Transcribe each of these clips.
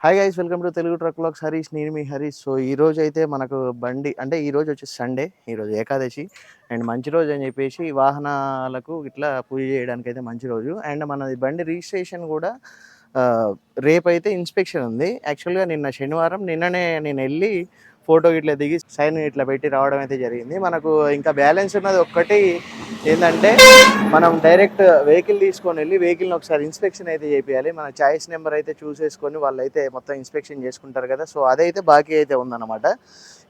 Hi guys, welcome to Telugu truck vlogs. Harish, నేను మీ Harish. So ఈ రోజు అయితే మనకు బండి అంటే ఈ రోజు వచ్చేసి సండే, ఈరోజు ఏకాదశి అండ్ మంచి రోజు అని చెప్పేసి వాహనాలకు ఇట్లా పూజ చేయడానికి అయితే మంచి రోజు. అండ్ మనది బండి రిజిస్ట్రేషన్ కూడా రేపైతే ఇన్స్పెక్షన్ ఉంది. యాక్చువల్గా నిన్న శనివారం, నిన్ననే నేను వెళ్ళి ఫోటో ఇట్లా దిగి సైన్ ఇట్లా పెట్టి రావడం అయితే జరిగింది. మనకు ఇంకా బ్యాలెన్స్ ఉన్నది ఒక్కటి ఏంటంటే, మనం డైరెక్ట్ వెహికల్ తీసుకొని వెళ్ళి వెహికల్ని ఒకసారి ఇన్స్పెక్షన్ అయితే చేయాలి. మన చాయిస్ నెంబర్ అయితే చూసేసుకొని వాళ్ళు అయితే మొత్తం ఇన్స్పెక్షన్ చేసుకుంటారు కదా. సో అదైతే బాకీ అయితే ఉందన్నమాట.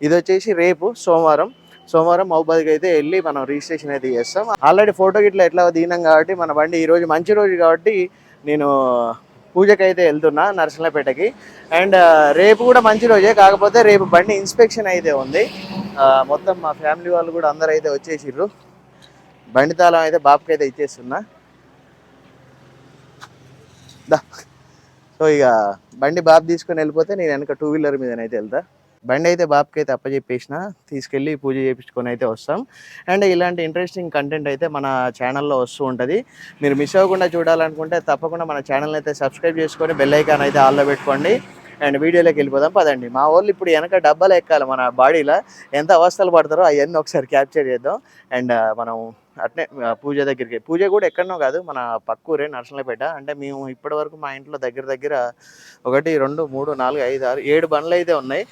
ఇది వచ్చేసి రేపు సోమవారం మహబూబాద్కి అయితే వెళ్ళి మనం రిజిస్ట్రేషన్ అయితే చేస్తాం. ఆల్రెడీ ఫోటో గిట్లా ఎట్లా దిగినాం కాబట్టి మన బండి ఈరోజు మంచి రోజు కాబట్టి నేను పూజకి అయితే వెళ్తున్నా నరసింహపేటకి. అండ్ రేపు కూడా మంచి రోజే, కాకపోతే రేపు బండి ఇన్స్పెక్షన్ అయితే ఉంది. మొత్తం మా ఫ్యామిలీ వాళ్ళు కూడా అందరు అయితే వచ్చేసిర్రు. బండి తాళం అయితే బాబుకి అయితే ఇచ్చేస్తున్నా. సో ఇక బండి బాబు తీసుకొని వెళ్ళిపోతే నేను వెనక 2 వీలర్ మీదనైతే వెళ్తా. బండి అయితే బాబుకి అయితే అప్పచెప్పేసిన, తీసుకెళ్ళి పూజ చేయించుకొని అయితే వస్తాం. అండ్ ఇలాంటి ఇంట్రెస్టింగ్ కంటెంట్ అయితే మన ఛానల్లో వస్తూ ఉంటుంది. మీరు మిస్ అవ్వకుండా చూడాలనుకుంటే తప్పకుండా మన ఛానల్ని అయితే సబ్స్క్రైబ్ చేసుకొని బెల్ ఐకాన్ అయితే ఆల్లో పెట్టుకోండి. అండ్ వీడియోలోకి వెళ్ళిపోదాం పదండి. మా వాళ్ళు ఇప్పుడు వెనక డబ్బాలు ఎక్కాలి మన బాడీలో, ఎంత అవస్థలు పడతారో అవన్నీ ఒకసారి క్యాప్చర్ చేద్దాం. అండ్ మనం అట్నే పూజ దగ్గరికి, పూజ కూడా ఎక్కడనో కాదు, మన పక్కూరే నరసింహపేట. అంటే మేము ఇప్పటివరకు మా ఇంట్లో దగ్గర 1 2 3 4 5 6 7 బండ్లు అయితే ఉన్నాయి.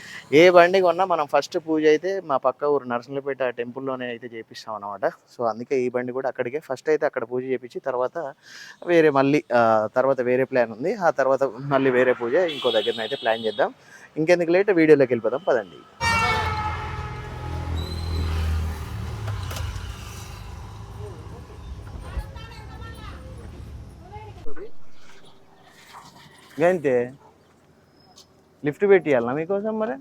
ఏ బండి కొన్నా మనం ఫస్ట్ పూజ అయితే మా పక్క ఊరు నరసింహపేట టెంపుల్లోనే అయితే చేపిస్తాం అనమాట. సో అందుకే ఈ బండి కూడా అక్కడికే ఫస్ట్ అయితే అక్కడ పూజ చేపించి తర్వాత తర్వాత వేరే ప్లాన్ ఉంది. ఆ తర్వాత మళ్ళీ వేరే పూజ ఇంకో దగ్గరనైతే ప్లాన్ చేద్దాం. ఇంకెందుకు లేట్, వీడియోలోకి వెళ్ళిపోదాం పదండి. గంతే లిఫ్ట్ పెట్టియాలనా మీకోసం? మరి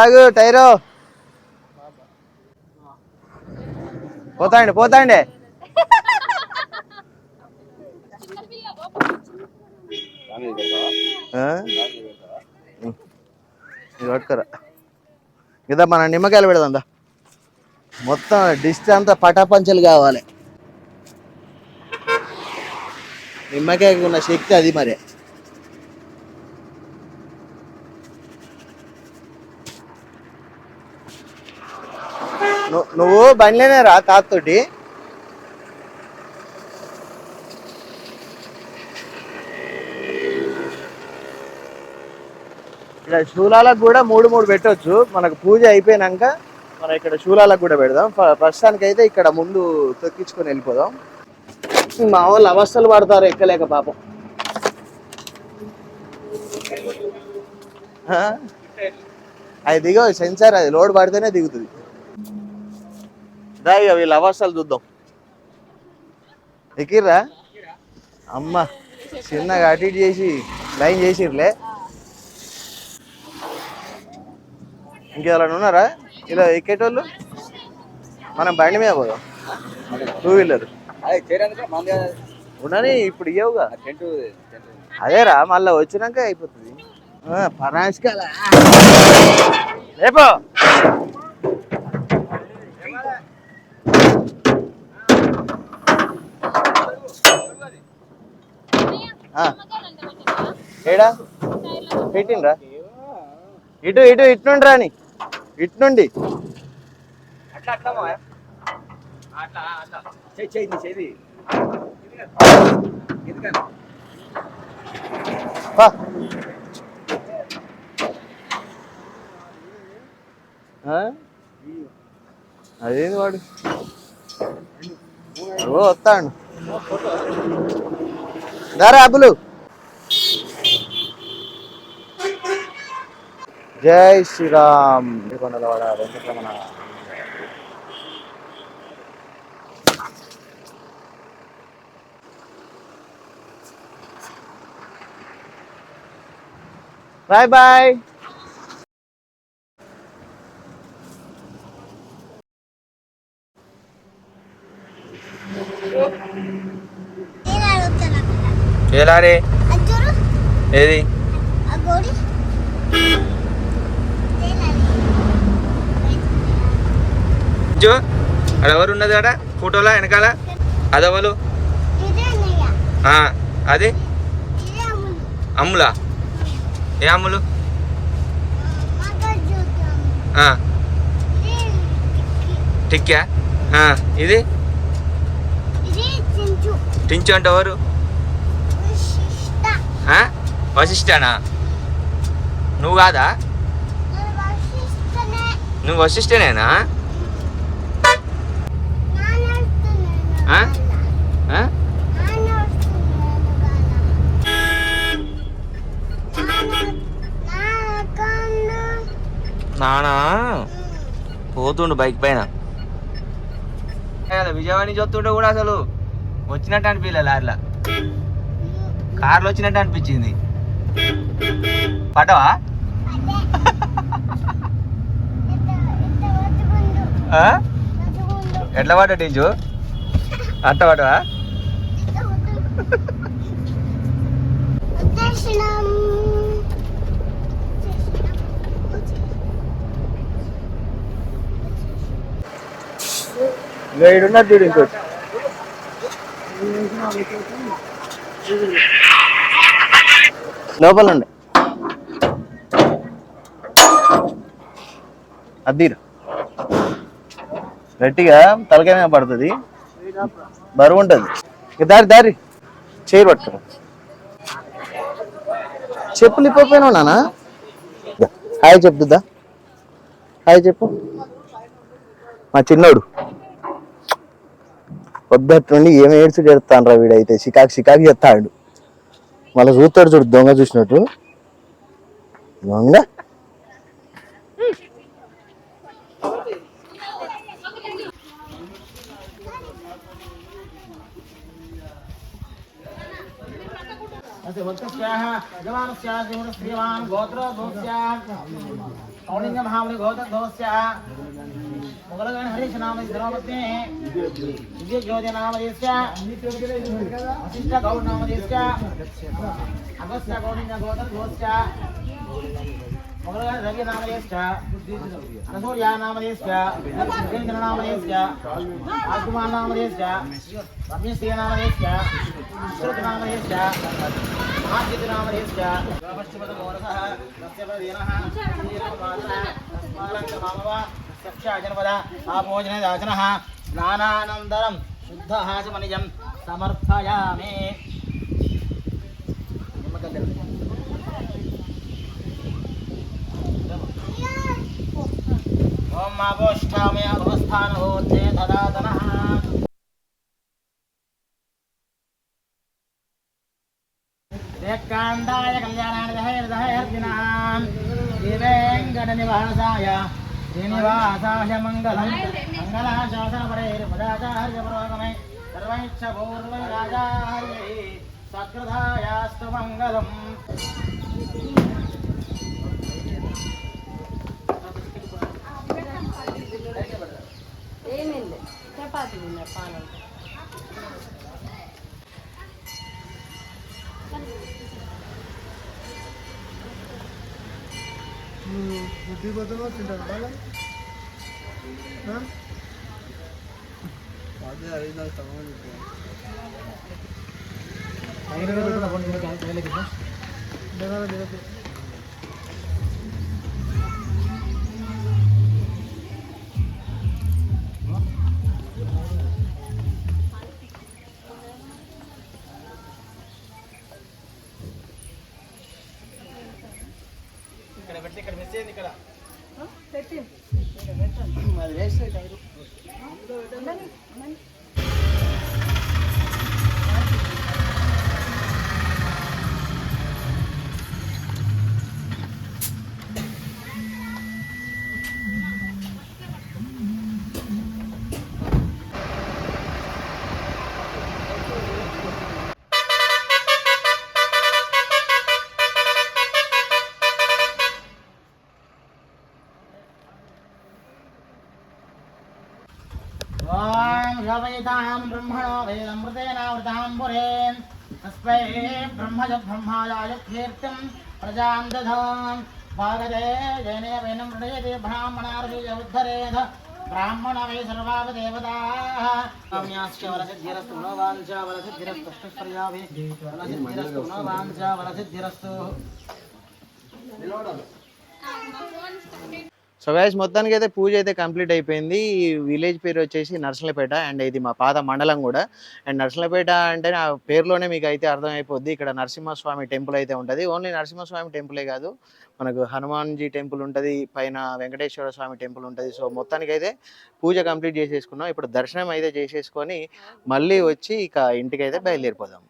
ఆగు టైరో, పోతాండే పట్టుకరా కదా. మన నిమ్మకాయలు పెడదా, మొత్తం డిష్ అంతా పటాపంచలు కావాలి. నిమ్మకాయకు ఉన్న శక్తి అది. మరి నువ్వు బండిలోనే రా తాతతోటి. ఇక్కడ శూలాలకు కూడా 3 పెట్టవచ్చు. మనకు పూజ అయిపోయినాక మనం ఇక్కడ శూలాలకు కూడా పెడదాం. ప్రస్తుతానికైతే ఇక్కడ ముందు తొక్కించుకొని వెళ్ళిపోదాం. మా వాళ్ళు అవస్థలు పడతారు ఎక్కలేక పాపం. అది దిగవు సెన్సార్, అది లోడ్ పడితేనే దిగుతుంది. ఇక వీళ్ళ అవస్థలు చూద్దాం. ఎక్కిర్రా అమ్మ, చిన్నగా అటు ఇటు చేసి లైన్ చేసిర్లే. ఇంకెవరైనా ఉన్నారా ఇలా ఎక్కేటోళ్ళు? మనం బండి మీద పోదాం, 2 వీలర్ ఉండని. ఇప్పుడు ఇవ్వగా అదేరా, మళ్ళీ వచ్చినాక అయిపోతుంది. పరాస్కాల రేపో ఏడా పెట్టిండ్రా? ఇటు నుండి రాని, ఇటు నుండి అదేంది వాడు వస్తాడు. దారా అబ్బులు. జై శ్రీరామ్. కొండలవాడ వెంకటరమణ. Bye bye. ఏలారే ఏది అక్కడ ఎవరు ఉన్నది అక్కడ ఫోటోలా వెనకాల? అదవలు అది అమ్ములా? ఏ అమ్ములు? టిక్కా? ఇది టించు అంటే ఎవరు? వశిష్ఠనా? నువ్వు కాదా? నువ్వు వశిష్ఠనేనా? నానా పోతుండు బైక్ పైన. విజయవాడ నుంచి వస్తుంటే కూడా అసలు వచ్చినట్టు అనిపించలే. లారీలో కార్లో వచ్చినట్టు అనిపించింది. పడవా? ఎట్లా పడ్డా టీచు? అట్ట పడవా? ఇడున్నది చూడు ఇంకోటి. లోపల ఉండే అద్దీరు గట్టిగా తలకాయ మీద పడుతుంది, బరువు ఉంటుంది. దారి దారి చేరు పట్టుకో. చెప్పులు ఇప్పపోయినా నానా. హాయ్ చెప్తుందా? హాయ్ చెప్పు. మా చిన్నోడు పొద్దుట్టుండి ఏమి ఏడ్చి చెడతాను రా వీడైతే. చికాకు చెప్తాడు. మళ్ళీ చూస్తాడు చూడు దొంగ చూసినట్టు. దొంగ మొగలగాని హరీష్ నామ ద్రౌపదే దివ్య జ్యోతి నామదేశ్య వశిష్ఠ గౌడ నామదేశ్య అగస్త్య గౌడిన్య గోత్ర గోస్య మొగలగాని రవి నామదేశ్య అనసూర్య నామదేశ్య సురేంద్ర నామదేశ్య రాజకుమార్ నామదేశ్య రమేశ్వర నామదేశ్య విశ్రుత నామదేశ్య మహాజిత్ నామదేశ్య పశ్చిమద మోరసః సత్యపదీనః మామవ जनपद आभोजन दाचन स्नानानन्तरं शुद्धहासमनिजं समर्पयामि. ओम आपोष्ठामि अवस्थानहोते ददातनः एकान्ताय कल्याणाय दहयर्दिनां दिवेङ्कटनिवासाय श्रीनिवासाय मंगलम मंगलाशासनपरेर्पदाचार्यपुरोगमे सर्वैच्छपूर्वराजार्यै सकृधायास्तु मंगलम्. ఏమింది చపాతీ తిన్నారు పానం. బుద్ధి బదులు తింటారు బాగా ఇక్కడ పెట్టి ఇక్కడ మిస్ అయింది. ఇక్కడ పెట్టి అది వేస్ట్ టైరు. ओम रवैतां ब्रह्मणो वेदमृतेनावृतां पुरेन् तस्मै ब्रह्मज ब्रह्माय कीर्तिं प्रजां दधाम् भागते जैने वैनं मृणयते ब्राह्मणार्षि उद्धरेध ब्राह्मण वै सर्वावदेवताः काम्याश्च वरसिद्धिरस्तु नो वाञ्छा वरसिद्धिरस्तु ष्टस्पर्याभि वरसिद्धिरस्तु नो वाञ्छा वरसिद्धिरस्तु సో గైస్ మొత్తానికి అయితే పూజ అయితే కంప్లీట్ అయిపోయింది. ఈ విలేజ్ పేరు వచ్చేసి నర్సలపేట అండ్ ఇది మా పాత మండలం కూడా. అండ్ నర్సలపేట అంటే ఆ పేరులోనే మీకు అయితే అర్థమైపోద్ది. ఇక్కడ నరసింహస్వామి టెంపుల్ అయితే ఉంటుంది. ఓన్లీ నరసింహస్వామి టెంపులే కాదు, మనకు హనుమాన్జీ టెంపుల్ ఉంటుంది, పైన వెంకటేశ్వర స్వామి టెంపుల్ ఉంటుంది. సో మొత్తానికి అయితే పూజ కంప్లీట్ చేసేసుకున్నాం. ఇప్పుడు దర్శనం అయితే చేసేసుకొని మళ్ళీ వచ్చి ఇక ఇంటికి అయితే బయలుదేరిపోదాం.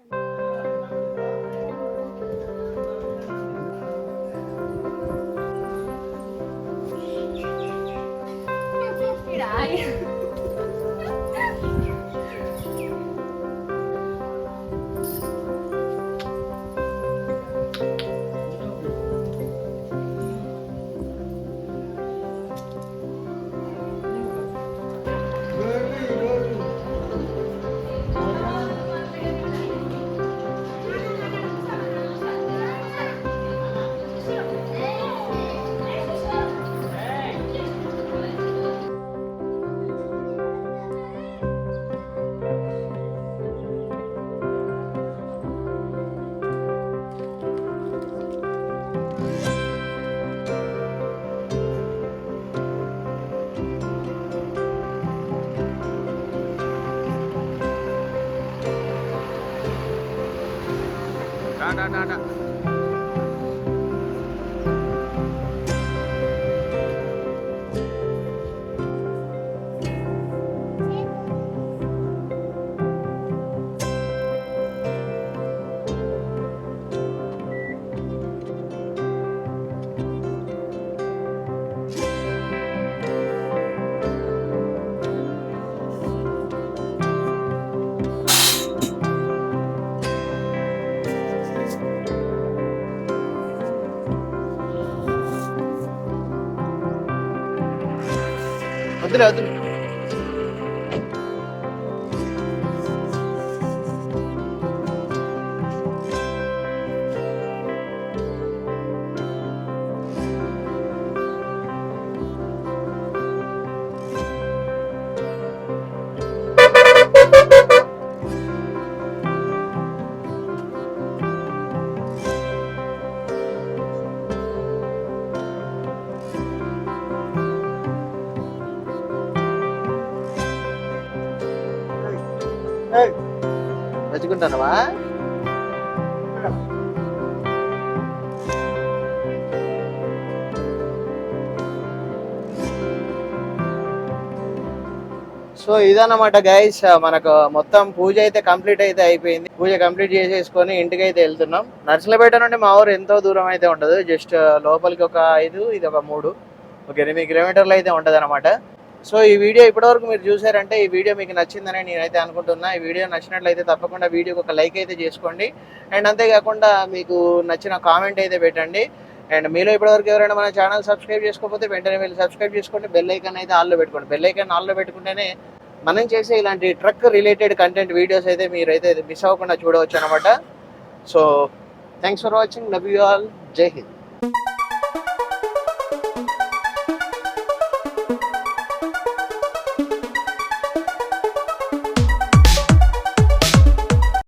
వద్దులే వద్దులే. రచుకుంటానవా? సో ఇదన్నమాట గైస్, మనకు మొత్తం పూజ అయితే కంప్లీట్ అయితే అయిపోయింది. పూజ కంప్లీట్ చేసేసుకొని ఇంటికి అయితే వెళ్తున్నాం. నర్సలపేట నుండి మా ఊరు ఎంతో దూరం అయితే ఉండదు, జస్ట్ లోపలికి ఒక 5, ఇది ఒక 3, ఒక 8 కిలోమీటర్లు అయితే ఉంటుంది అనమాట. సో ఈ వీడియో ఇప్పటివరకు మీరు చూసారంటే ఈ వీడియో మీకు నచ్చిందని నేనైతే అనుకుంటున్నా. ఈ వీడియో నచ్చినట్లయితే తప్పకుండా వీడియోకి ఒక లైక్ అయితే చేసుకోండి. అండ్ అంతేకాకుండా మీకు నచ్చిన కామెంట్ అయితే పెట్టండి. అండ్ మీలో ఇప్పటివరకు ఎవరైనా మన ఛానల్ సబ్స్క్రైబ్ చేసుకోకపోతే వెంటనే వెళ్ళి సబ్స్క్రైబ్ చేసుకోండి. బెల్ ఐకాన్ అయితే ఆన్లో పెట్టుకోండి. బెల్ ఐకాన్ ఆన్లో పెట్టుకుంటేనే మనం చేసే ఇలాంటి ట్రక్ రిలేటెడ్ కంటెంట్ వీడియోస్ అయితే మీరైతే మిస్ అవ్వకుండా చూడవచ్చు అనమాట. So thanks for watching. Love you all. జై హింద్.